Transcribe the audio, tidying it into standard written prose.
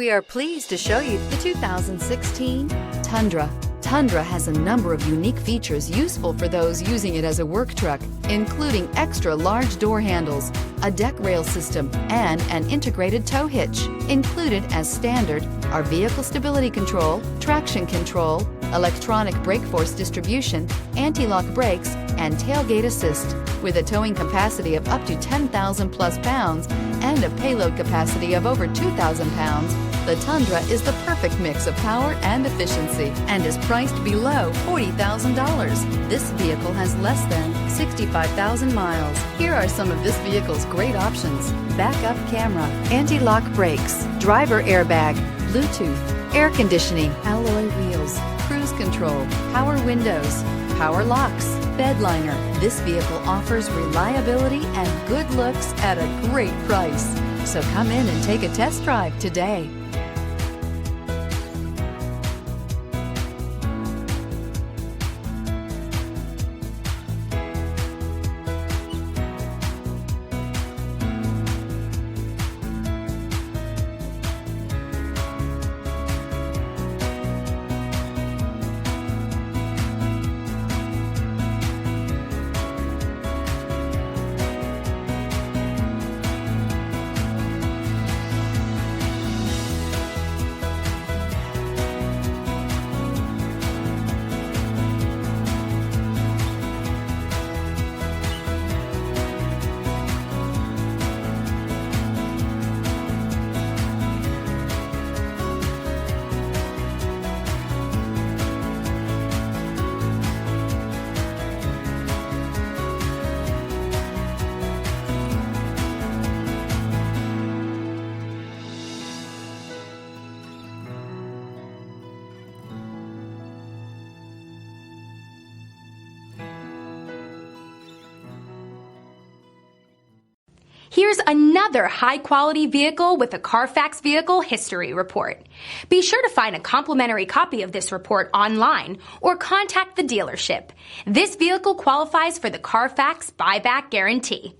We are pleased to show you the 2016 Tundra. Tundra has a number of unique features useful for those using it as a work truck, including extra large door handles, a deck rail system, and an integrated tow hitch. Included as standard are vehicle stability control, traction control, electronic brake force distribution, anti-lock brakes, and tailgate assist. With a towing capacity of up to 10,000 plus pounds and a payload capacity of over 2,000 pounds, the Tundra is the perfect mix of power and efficiency and is priced below $40,000. This vehicle has less than 65,000 miles. Here are some of this vehicle's great options: backup camera, anti-lock brakes, driver airbag, Bluetooth, air conditioning, alloy wheels, cruise control, power windows, power locks, bed liner. This vehicle offers reliability and good looks at a great price. So come in and take a test drive today. Here's another high-quality vehicle with a Carfax Vehicle History Report. Be sure to find a complimentary copy of this report online or contact the dealership. This vehicle qualifies for the Carfax Buyback Guarantee.